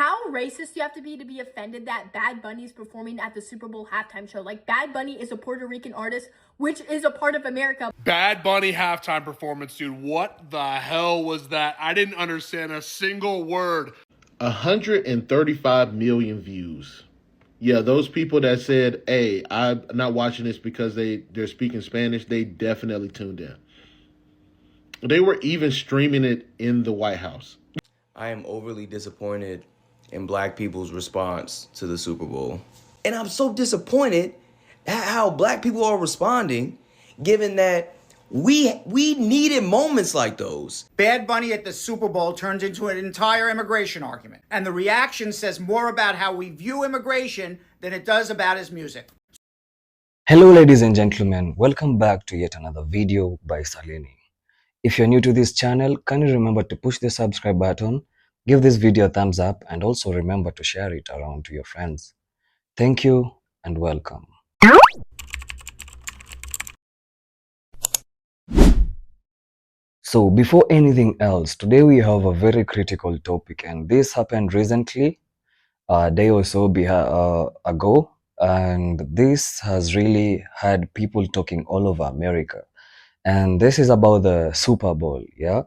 How racist do you have to be offended that Bad Bunny is performing at the Super Bowl halftime show? Like, Bad Bunny is a Puerto Rican artist, which is a part of America. Bad Bunny halftime performance, dude. What the hell was that? I didn't understand a single word. 135 million views. Yeah, those people that said, hey, I'm not watching this because they're speaking Spanish, they definitely tuned in. They were even streaming it in the White House. I am overly disappointed in black people's response to the Super Bowl. And I'm so disappointed at how black people are responding, given that we needed moments like those. Bad Bunny at the Super Bowl turns into an entire immigration argument. And the reaction says more about how we view immigration than it does about his music. Hello ladies and gentlemen, welcome back to yet another video by Salini. If you're new to this channel, kindly remember to push the subscribe button, give this video a thumbs up, and also remember to share it around to your friends. Thank you and welcome. So before anything else, today we have a very critical topic, and this happened recently, a day or so ago, and this has really had people talking all over America. And this is about the Super Bowl. Yeah,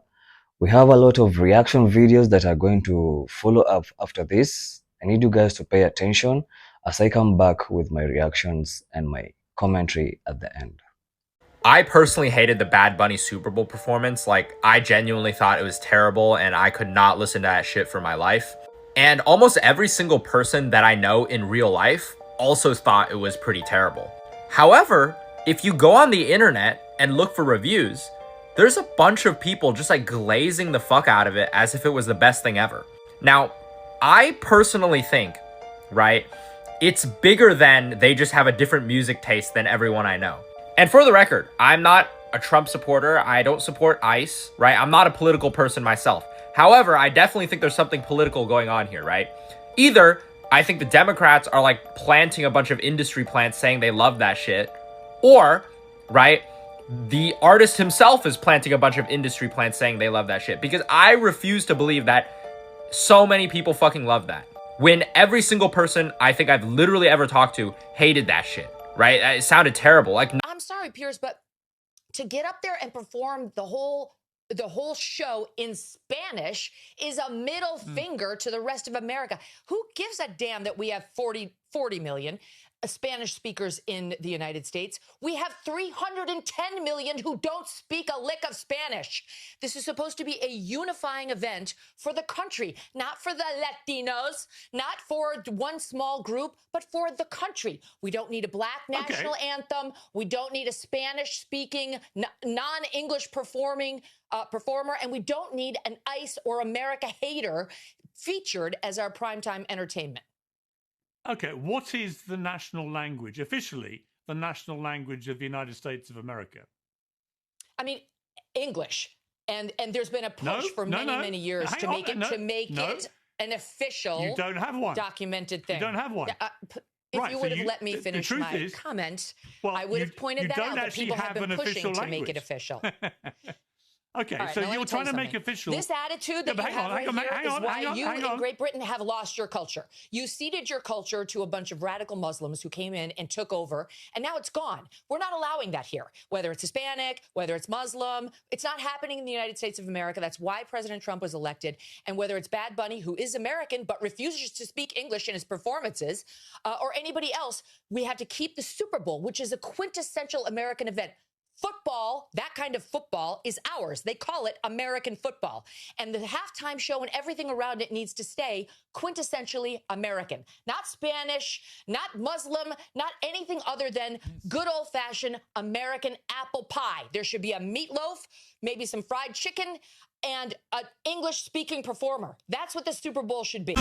we have a lot of reaction videos that are going to follow up after this. I need you guys to pay attention as I come back with my reactions and my commentary at the end. I personally hated the Bad Bunny Super Bowl performance. Like, I genuinely thought it was terrible and I could not listen to that shit for my life. And almost every single person that I know in real life also thought it was pretty terrible. However, if you go on the internet and look for reviews, there's a bunch of people just like glazing the fuck out of it as if it was the best thing ever. Now, I personally think, right, it's bigger than they just have a different music taste than everyone I know. And for the record, I'm not a Trump supporter. I don't support ICE, right? I'm not a political person myself. However, I definitely think there's something political going on here, right? Either I think the Democrats are like planting a bunch of industry plants saying they love that shit, or, right, the artist himself is planting a bunch of industry plants saying they love that shit. Because I refuse to believe that so many people fucking love that, when every single person I think I've literally ever talked to hated that shit, right? It sounded terrible. Like, I'm sorry, Piers, but to get up there and perform the whole show in Spanish is a middle finger to the rest of America. Who gives a damn that we have 40 million Spanish speakers in the United States? We have 310 million who don't speak a lick of Spanish. This is supposed to be a unifying event for the country, not for the Latinos, not for one small group, but for the country. We don't need a black national anthem. We don't need a Spanish-speaking, non-English performer, and we don't need an ICE or America hater featured as our primetime entertainment. Okay, what is the national language, officially, the national language of the United States of America? I mean, English. And there's been a push for many years to make it an official, you don't have one. Documented thing. You don't have one. If you would have let me finish my comment, I would have pointed that out, but people have been pushing to make it official. Okay, right, so you're trying to make official. This attitude that you have right here is why you in Great Britain have lost your culture. You ceded your culture to a bunch of radical Muslims who came in and took over, and now it's gone. We're not allowing that here. Whether it's Hispanic, whether it's Muslim, it's not happening in the United States of America. That's why President Trump was elected. And whether it's Bad Bunny, who is American but refuses to speak English in his performances, or anybody else, we have to keep the Super Bowl, which is a quintessential American event. Football, that kind of football, is ours. They call it American football. And the halftime show and everything around it needs to stay quintessentially American. Not Spanish, not Muslim, not anything other than good old-fashioned American apple pie. There should be a meatloaf, maybe some fried chicken, and an English-speaking performer. That's what the Super Bowl should be.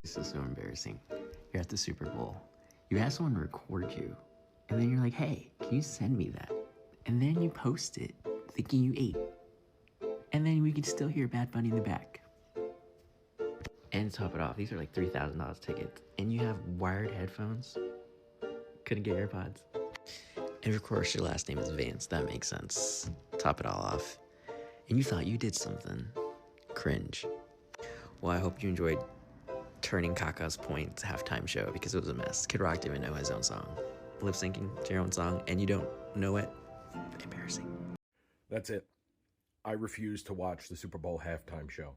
This is so embarrassing. You're at the Super Bowl. You ask someone to record you, and then you're like, hey, can you send me that? And then you post it, thinking you ate. And then we can still hear Bad Bunny in the back. And to top it off, these are like $3,000 tickets. And you have wired headphones. Couldn't get AirPods. And of course, your last name is Vance. That makes sense. Top it all off. And you thought you did something. Cringe. Well, I hope you enjoyed turning Kaka's Point halftime show because it was a mess. Kid Rock didn't even know his own song. Lip syncing to your own song and you don't know it? Embarrassing. That's it. I refuse to watch the Super Bowl halftime show.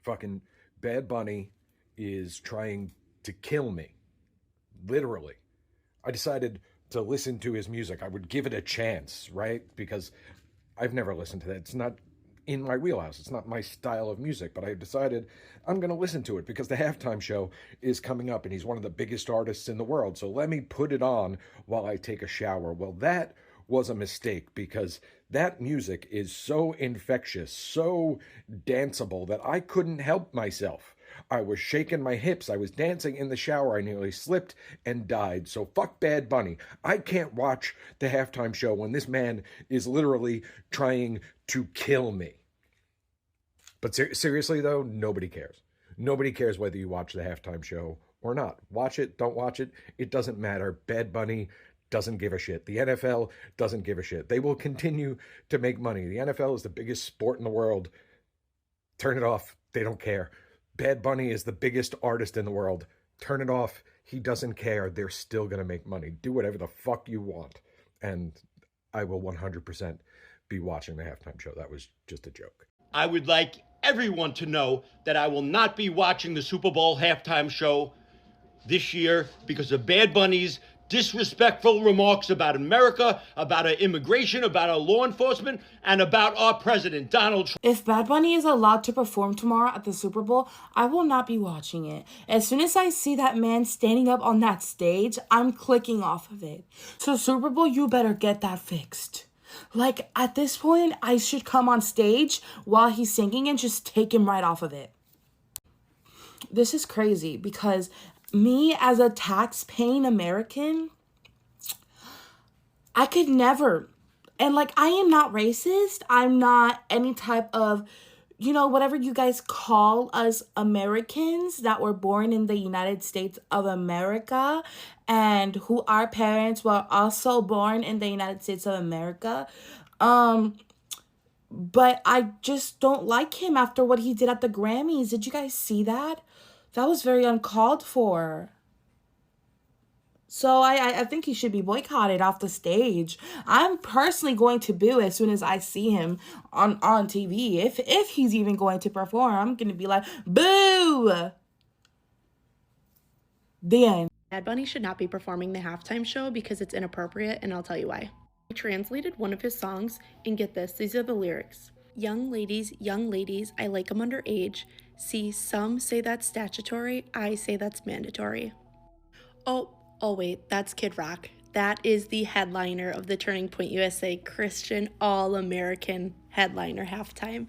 Fucking Bad Bunny is trying to kill me. Literally. I decided to listen to his music. I would give it a chance, right? Because I've never listened to that. It's not in my wheelhouse. It's not my style of music, but I decided I'm going to listen to it because the halftime show is coming up and he's one of the biggest artists in the world. So let me put it on while I take a shower. Well, that was a mistake because that music is so infectious, so danceable that I couldn't help myself. I was shaking my hips. I was dancing in the shower. I nearly slipped and died. So fuck Bad Bunny. I can't watch the halftime show when this man is literally trying to kill me. But seriously, though, nobody cares. Nobody cares whether you watch the halftime show or not. Watch it, don't watch it. It doesn't matter. Bad Bunny doesn't give a shit. The NFL doesn't give a shit. They will continue to make money. The NFL is the biggest sport in the world. Turn it off. They don't care. Bad Bunny is the biggest artist in the world. Turn it off. He doesn't care. They're still going to make money. Do whatever the fuck you want. And I will 100% be watching the halftime show. That was just a joke. I would like everyone to know that I will not be watching the Super Bowl halftime show this year because of Bad Bunny's disrespectful remarks about America, about our immigration, about our law enforcement, and about our president, Donald Trump. If Bad Bunny is allowed to perform tomorrow at the Super Bowl, I will not be watching it. As soon as I see that man standing up on that stage, I'm clicking off of it. So Super Bowl, you better get that fixed. Like, at this point, I should come on stage while he's singing and just take him right off of it. This is crazy because me as a tax-paying American, I could never, and like, I am not racist. I'm not any type of, whatever you guys call us Americans that were born in the United States of America and who our parents were also born in the United States of America. But I just don't like him after what he did at the Grammys. Did you guys see that? That was very uncalled for. So I think he should be boycotted off the stage. I'm personally going to boo as soon as I see him on TV. If he's even going to perform, I'm going to be like, boo! The end. Bad Bunny should not be performing the halftime show because it's inappropriate, and I'll tell you why. I translated one of his songs, and get this, these are the lyrics. Young ladies, I like them underage. See, some say that's statutory, I say that's mandatory. Oh wait, that's Kid Rock. That is the headliner of the Turning Point USA Christian All-American headliner halftime.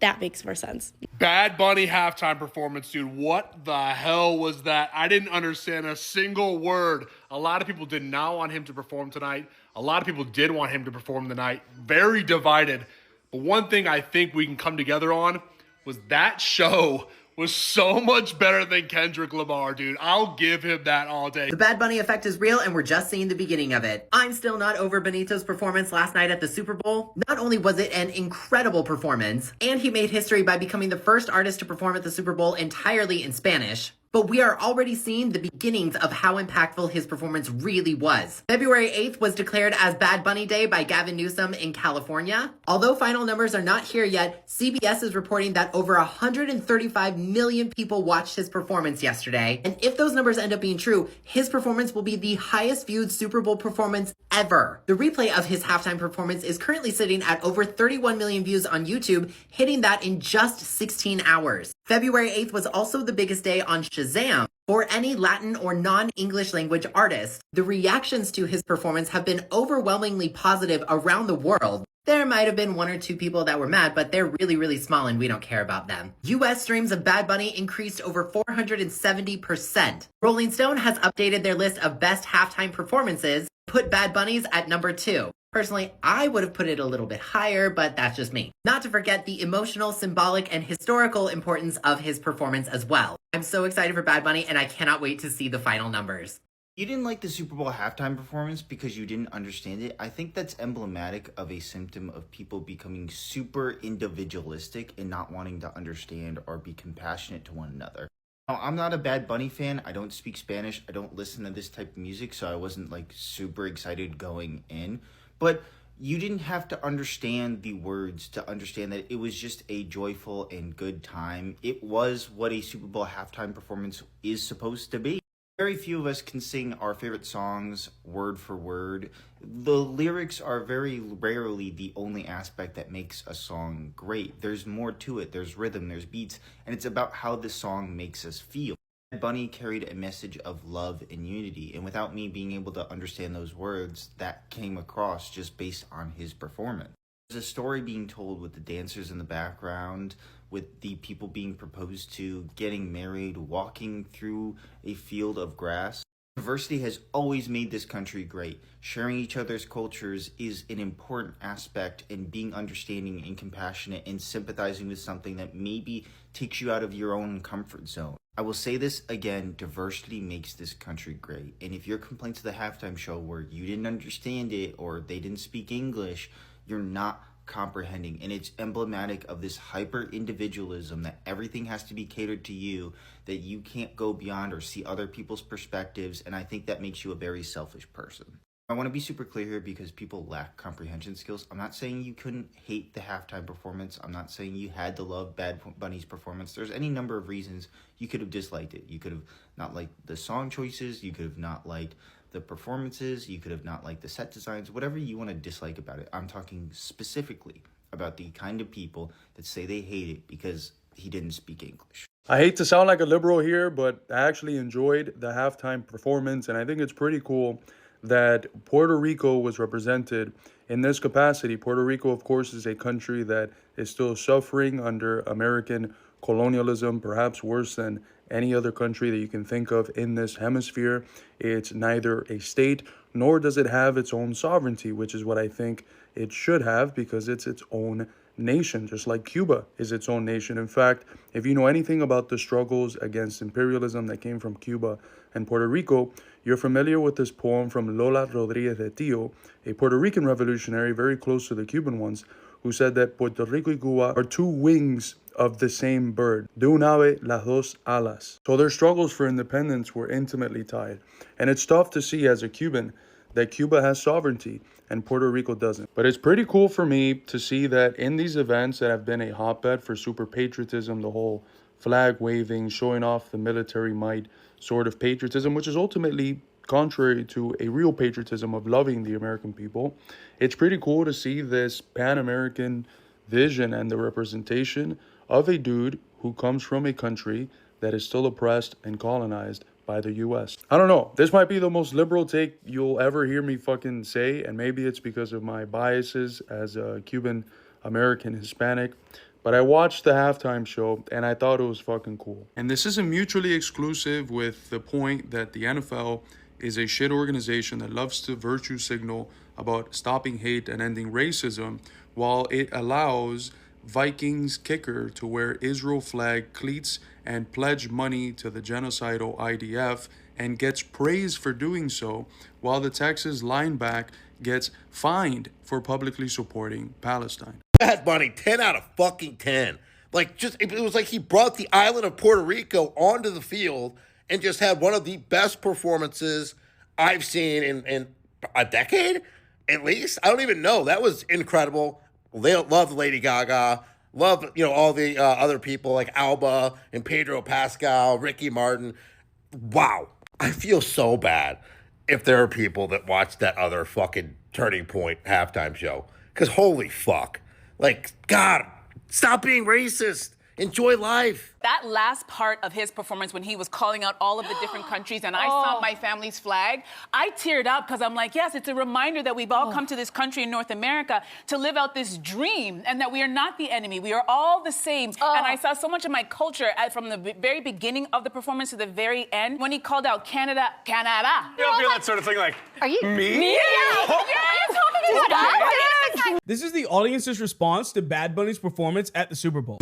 That makes more sense. Bad Bunny halftime performance, dude. What the hell was that? I didn't understand a single word. A lot of people did not want him to perform tonight. A lot of people did want him to perform tonight. Very divided. But one thing I think we can come together on was that show was so much better than Kendrick Lamar, dude. I'll give him that all day. The Bad Bunny effect is real, and we're just seeing the beginning of it. I'm still not over Benito's performance last night at the Super Bowl. Not only was it an incredible performance, and he made history by becoming the first artist to perform at the Super Bowl entirely in Spanish, but we are already seeing the beginnings of how impactful his performance really was. February 8th was declared as Bad Bunny Day by Gavin Newsom in California. Although final numbers are not here yet, CBS is reporting that over 135 million people watched his performance yesterday. And if those numbers end up being true, his performance will be the highest viewed Super Bowl performance ever. The replay of his halftime performance is currently sitting at over 31 million views on YouTube, hitting that in just 16 hours. February 8th was also the biggest day on Shazam for any Latin or non-English language artist. The reactions to his performance have been overwhelmingly positive around the world. There might have been one or two people that were mad, but they're really, really small and we don't care about them. US streams of Bad Bunny increased over 470%. Rolling Stone has updated their list of best halftime performances, put Bad Bunny's at number 2. Personally, I would have put it a little bit higher, but that's just me. Not to forget the emotional, symbolic, and historical importance of his performance as well. I'm so excited for Bad Bunny, and I cannot wait to see the final numbers. You didn't like the Super Bowl halftime performance because you didn't understand it. I think that's emblematic of a symptom of people becoming super individualistic and not wanting to understand or be compassionate to one another. Now, I'm not a Bad Bunny fan. I don't speak Spanish. I don't listen to this type of music, so I wasn't like super excited going in. But you didn't have to understand the words to understand that it was just a joyful and good time. It was what a Super Bowl halftime performance is supposed to be. Very few of us can sing our favorite songs word for word. The lyrics are very rarely the only aspect that makes a song great. There's more to it. There's rhythm, there's beats, and it's about how the song makes us feel. Bad Bunny carried a message of love and unity, and without me being able to understand those words, that came across just based on his performance. There's a story being told with the dancers in the background, with the people being proposed to, getting married, walking through a field of grass. Diversity has always made this country great. Sharing each other's cultures is an important aspect in being understanding and compassionate and sympathizing with something that maybe takes you out of your own comfort zone. I will say this again, diversity makes this country great. And if your complaints of the halftime show were you didn't understand it or they didn't speak English, you're not comprehending, and it's emblematic of this hyper individualism that everything has to be catered to you, that you can't go beyond or see other people's perspectives, and I think that makes you a very selfish person. I want to be super clear here because people lack comprehension skills. I'm not saying you couldn't hate the halftime performance. I'm not saying you had to love Bad Bunny's performance. There's any number of reasons you could have disliked it. You could have not liked the song choices. You could have not liked the performances. You could have not liked the set designs. Whatever you want to dislike about it. I'm talking specifically about the kind of people that say they hate it because he didn't speak English. I hate to sound like a liberal here, but I actually enjoyed the halftime performance, and I think it's pretty cool that Puerto Rico was represented in this capacity. Puerto Rico, of course, is a country that is still suffering under American colonialism, perhaps worse than any other country that you can think of in this hemisphere. It's neither a state nor does it have its own sovereignty, which is what I think it should have because it's its own nation, just like Cuba is its own nation. In fact, if you know anything about the struggles against imperialism that came from Cuba and Puerto Rico, you're familiar with this poem from Lola Rodriguez de Tio, a Puerto Rican revolutionary very close to the Cuban ones, who said that Puerto Rico y Cuba are two wings of the same bird, de un ave las dos alas. So their struggles for independence were intimately tied. And it's tough to see as a Cuban that Cuba has sovereignty and Puerto Rico doesn't. But it's pretty cool for me to see that in these events that have been a hotbed for super patriotism, the whole flag waving, showing off the military might sort of patriotism, which is ultimately contrary to a real patriotism of loving the American people. It's pretty cool to see this Pan-American vision and the representation of a dude who comes from a country that is still oppressed and colonized by the US. I don't know. This might be the most liberal take you'll ever hear me fucking say, and maybe it's because of my biases as a Cuban American Hispanic, but I watched the halftime show and I thought it was fucking cool. And this isn't mutually exclusive with the point that the NFL is a shit organization that loves to virtue signal about stopping hate and ending racism, while it allows Vikings kicker to wear Israel flag cleats and pledge money to the genocidal IDF and gets praised for doing so, while the Texas linebacker gets fined for publicly supporting Palestine. Bad Bunny, 10 out of fucking 10. Like, just, it was like he brought the island of Puerto Rico onto the field and just had one of the best performances I've seen in a decade, at least. I don't even know. That was incredible. They love Lady Gaga. Love, all the other people like Alba and Pedro Pascal, Ricky Martin. Wow. I feel so bad if there are people that watch that other fucking Turning Point halftime show. Because holy fuck. Like, God, stop being racist. Enjoy life. That last part of his performance when he was calling out all of the different countries and I saw my family's flag, I teared up because I'm like, yes, it's a reminder that we've all come to this country in North America to live out this dream and that we are not the enemy. We are all the same. And I saw so much of my culture from the very beginning of the performance to the very end when he called out Canada, Canada. You don't feel that sort of thing like, are you me? This is the audience's response to Bad Bunny's performance at the Super Bowl.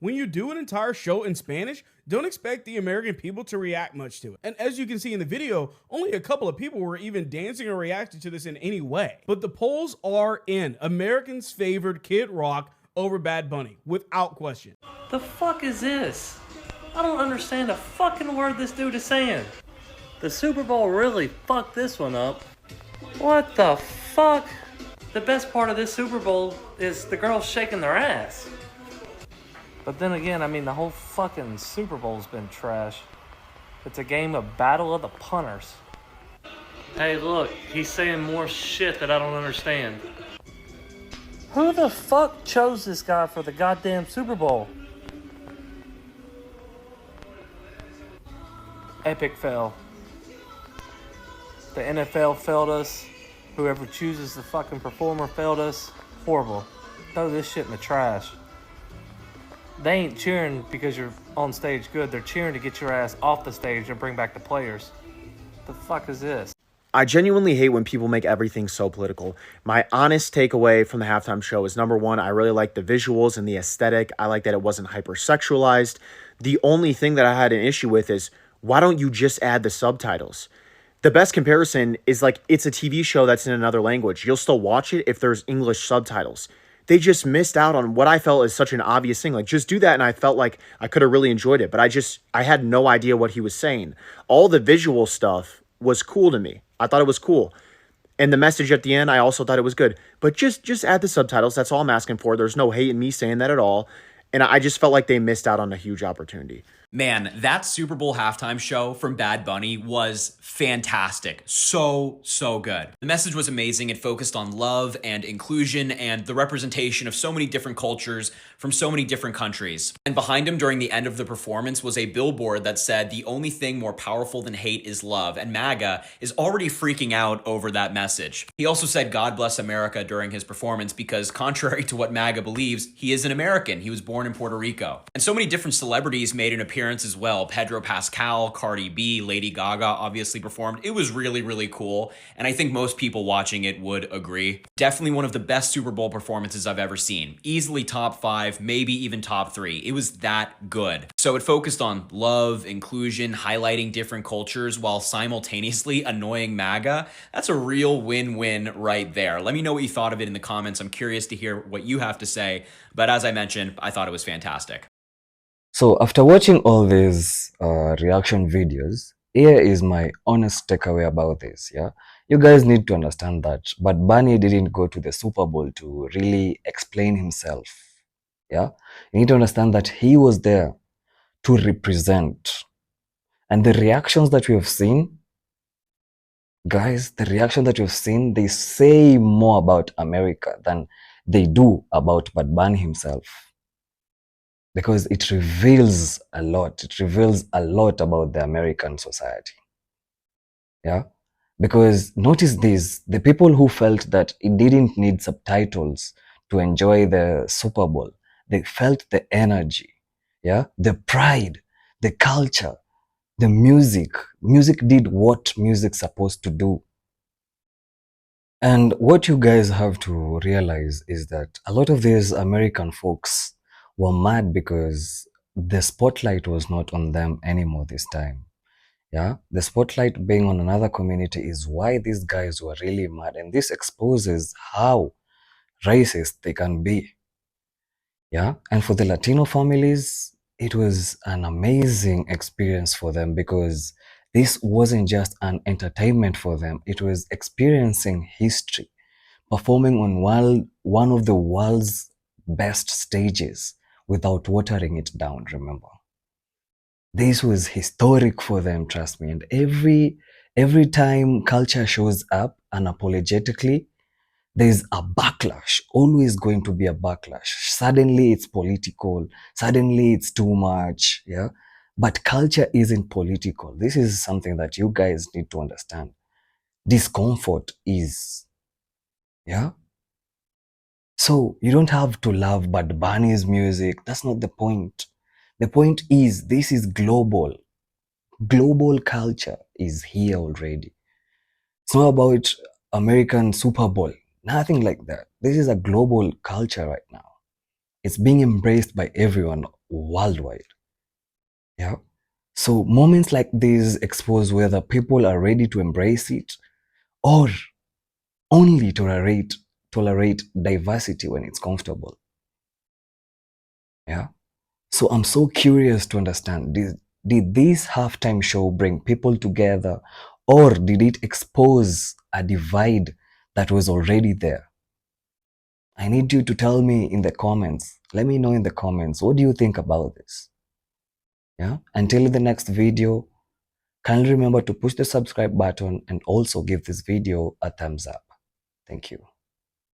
When you do an entire show in Spanish, don't expect the American people to react much to it. And as you can see in the video, only a couple of people were even dancing or reacting to this in any way. But the polls are in. Americans favored Kid Rock over Bad Bunny, without question. The fuck is this? I don't understand a fucking word this dude is saying. The Super Bowl really fucked this one up. What the fuck? The best part of this Super Bowl is the girls shaking their ass. But then again, I mean, the whole fucking Super Bowl's been trash. It's a game of battle of the punters. Hey, look, he's saying more shit that I don't understand. Who the fuck chose this guy for the goddamn Super Bowl? Epic fail. The NFL failed us. Whoever chooses the fucking performer failed us. Horrible. Throw this shit in the trash. They ain't cheering because you're on stage good. They're cheering to get your ass off the stage and bring back the players. The fuck is this? I genuinely hate when people make everything so political. My honest takeaway from the halftime show is, number one, I really like the visuals and the aesthetic. I like that it wasn't hypersexualized. The only thing that I had an issue with is, why don't you just add the subtitles? The best comparison is like, it's a TV show that's in another language. You'll still watch it if there's English subtitles. They just missed out on what I felt is such an obvious thing. Like, just do that, and I felt like I could have really enjoyed it. But I had no idea what he was saying. All the visual stuff was cool to me. I thought it was cool. And the message at the end, I also thought it was good. But just add the subtitles. That's all I'm asking for. There's no hate in me saying that at all. And I just felt like they missed out on a huge opportunity. Man, that Super Bowl halftime show from Bad Bunny was fantastic. So good. The message was amazing. It focused on love and inclusion and the representation of so many different cultures from so many different countries. And behind him during the end of the performance was a billboard that said, "The only thing more powerful than hate is love." And MAGA is already freaking out over that message. He also said, "God bless America" during his performance because, contrary to what MAGA believes, he is an American. He was born in Puerto Rico. And so many different celebrities made an appearance as well. Pedro Pascal, Cardi B, Lady Gaga obviously performed. It was really cool, and I think most people watching it would agree. Definitely one of the best Super Bowl performances I've ever seen. Easily top 5, maybe even top 3. It was that good. So it focused on love, inclusion, highlighting different cultures while simultaneously annoying MAGA. That's a real win-win right there. Let me know what you thought of it in the comments. I'm curious to hear what you have to say, but as I mentioned, I thought it was fantastic. So after watching all these reaction videos, here is my honest takeaway about this. Yeah, you guys need to understand that Bad Bunny didn't go to the Super Bowl to really explain himself. Yeah, you need to understand that he was there to represent. And the reactions that we have seen, guys, the reaction that you've seen, they say more about America than they do about Bad Bunny himself. Because it reveals a lot. It reveals a lot about the American society. Yeah? Because notice this, the people who felt that it didn't need subtitles to enjoy the Super Bowl, they felt the energy, yeah, the pride, the culture, the music. Music did what music's supposed to do. And what you guys have to realize is that a lot of these American folks were mad because the spotlight was not on them anymore this time. Yeah, the spotlight being on another community is why these guys were really mad, and this exposes how racist they can be. Yeah, and for the Latino families, it was an amazing experience for them because this wasn't just an entertainment for them, it was experiencing history, performing on one of the world's best stages without watering it down, remember. This was historic for them, trust me. And every time culture shows up unapologetically, there's a backlash, always going to be a backlash. Suddenly it's political, suddenly it's too much, yeah? But culture isn't political. This is something that you guys need to understand. Discomfort is, yeah? So you don't have to love Bad Bunny's music. That's not the point. The point is, this is global. Global culture is here already. It's not about American Super Bowl. Nothing like that. This is a global culture right now. It's being embraced by everyone worldwide. Yeah. So moments like these expose whether people are ready to embrace it or only tolerate diversity when it's comfortable. Yeah. So I'm so curious to understand, did this halftime show bring people together, or did it expose a divide that was already there? I need you to tell me in the comments. Let me know in the comments, what do you think about this? Yeah. Until the next video, kindly remember to push the subscribe button and also give this video a thumbs up. Thank you.